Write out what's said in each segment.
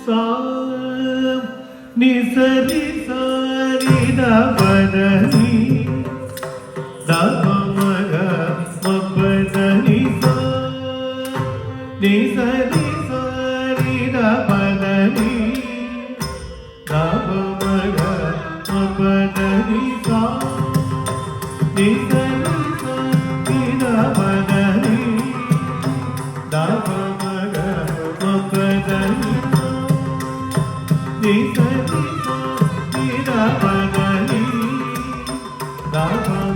सा नि सरि सरि द पदनि द म ग म प द नि सा नि सरि सरि द पदनि द म ग म प द नि सा नि सरि सरि द पदनि द म ग म प द नि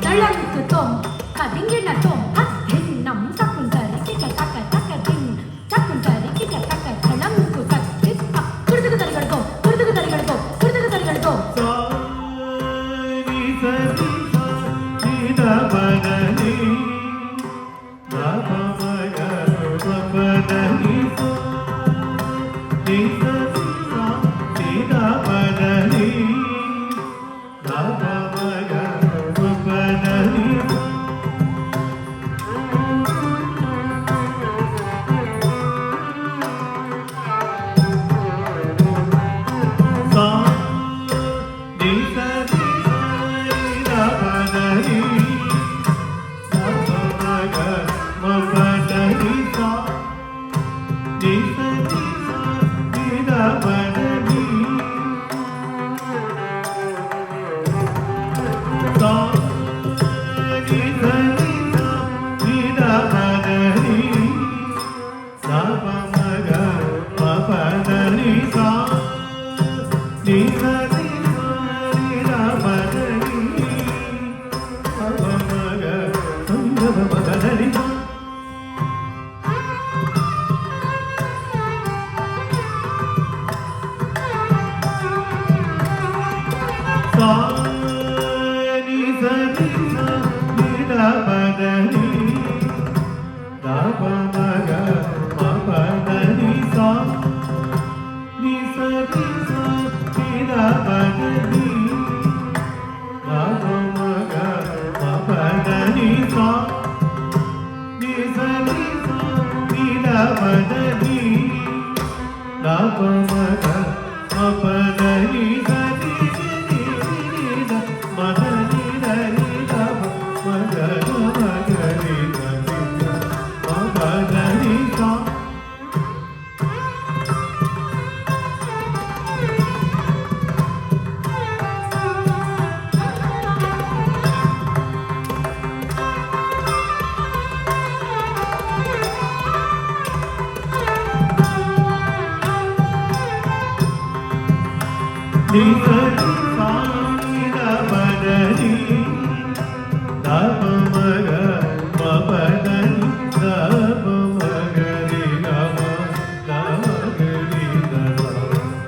ತಳಂತು ತೋಂ ಕದಿಂಗಿನ ತೋಂ ಹತ್ತಿನ್ ನಮ್ ತಕ್ಕುಂತರಿ ಕಿಟ ತಕ್ಕ ತಕ್ಕ ದಿನ್ ತಕ್ಕುಂತರಿ ಕಿಟ ತಕ್ಕ ತಳಂತು ಕತ್ತಿನ್ ಕುರ್ದುಗು ತರಿಗಳ್ಗೋ ಕುರ್ದುಗು ತರಿಗಳ್ಗೋ ಕುರ್ದುಗು ತರಿಗಳ್ಗೋ ಸಾನಿ ಸರಿ ಸೀದ ಬದನಿ ದಾಪ ಮಗ ಬದನಿ ನಿ ಸರಿ ಸೀದ ಬದನಿ ದಾಪ ಮಗ ಬದನಿ ಸಾ ನಿ ಸರಿ ಸೀದ ಬದನಿ ದಾಪ ಮಗ ಬದನಿ ಸಾ ನಿ ಸರಿ ಸೀದ ಬದನಿ ಸಾ ನಿ ಸರಿ ಸೀದ ಬದನಿ ದಾಪ ಮಗ ಬದನಿ ಸಾ ನಿ ಸರಿ ಸೀದ ಬದನಿ ದಾಪ ಮಗ ಬದನಿ ಸಾ सा नि सरि सरि द पदनि द प म ग म प द नि सा नि सरि सरि द पदनि द प म ग म प द नि सा नि सरि सरि द पदनि द प म ग म प द नि सरि नि सरि सरि द पदनि द प म ग म प द नि द प म ग रि ग म द म ग रि ग सा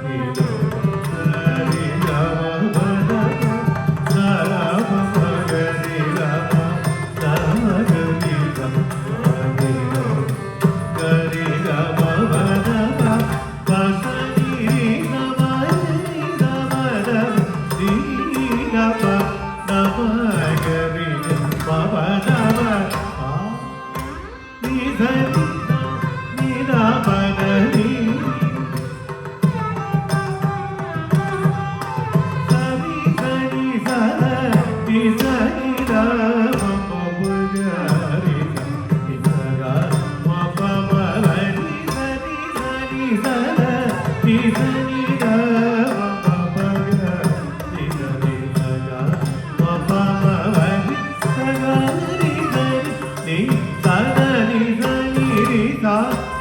नि द रि ग म प द द प म ग रि ग म द म ग रि ग म रि ग ग रि ग म प द प प स नि रि ग म रि ग म द रि ग प द प ग रि ग म प द प आ नि सरि नि द पदनि सरि सरि स नि सरि द म प प ग रि ग नि स ग म प म ग नि सरि सरि स नि सरि द म प प ग नि स रि स ग म प म ग नि स ग रि ग नि स द नि स नि रि ಸ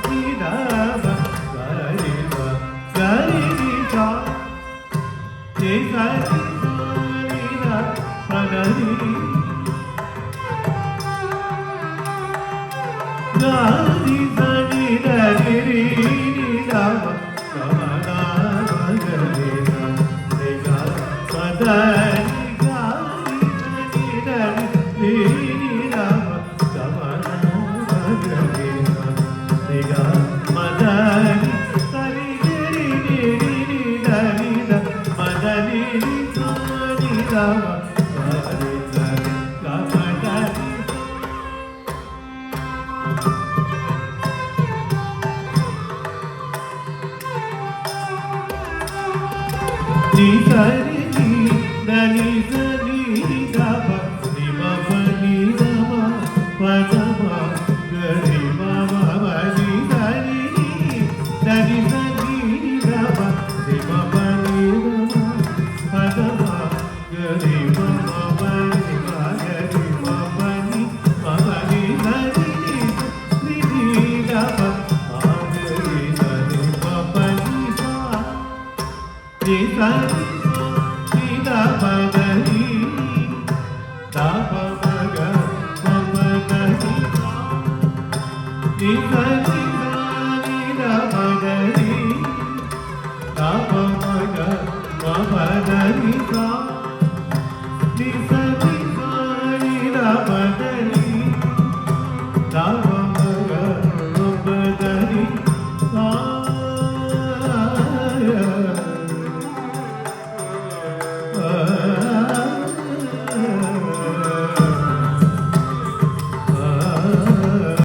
ನಿ ದ ಪ ಗ ರಿ ಸ ಗ ರಿ ರಿ ಸ ನಿ ಸ ರಿ ಸ ನಿ ದ ಪ ದ ನಿ ಗ ರಿ ಸ ನಿ ದ ರಿ ರಿ ನಿ ದ ಪ ಗ ಮ ದ ಪ ಗ ರಿ ಸ ನಿ ಗ ಪ ದ ನಿ ಗ ರಿ ಸ ನಿ ದ ರಿ ನಿ ದ ಪ ಗ ಮ ದ ಪ ಗ ರಿ ಸ ನಿ ಗ ಮ ದ ನಿ ಸ ರಿ ಗ ರಿ ನಿ ರಿ ನಿ ದ ನಿ ದ ಮ ದ ನಿ ರಿ ಸ ನಿ ದ ಮ ಗ ರಿ ಸ ಗ ಮ ದ ನಿ ನಿ ಸರಿ ನಿ ಧನಿ ಸನಿ ಧಪ ನಿ ಮಪ ನಿ ಧಮ ಪದಮ ಗರಿ ಮಮ ನಿ ಸರಿ ನಿ ಧನಿ ಸನಿ ಧಪ ನಿ ಮಪ ನಿ ಧಮ ಪದಮ ಗರಿ ಮಮ ನಿ ಗರಿ ಮಮ ನಿ ಮಮ ನಿ ಸರಿ ನಿ ನಿ ಧಪ ಗರಿ ಧನಿ ಮಪ ನಿ ಸಾ ನಿ ಸರಿ ನಿ ಧಪ ಗರಿ ಧಪ ಮಗ ಮಮ ಗರಿ ಸಾ ನಿ ಸರಿ ನಿ ಧಪ ಗರಿ ಧಪ ಮಗ ಮಮ ಗರಿ ಸಾ ನಿ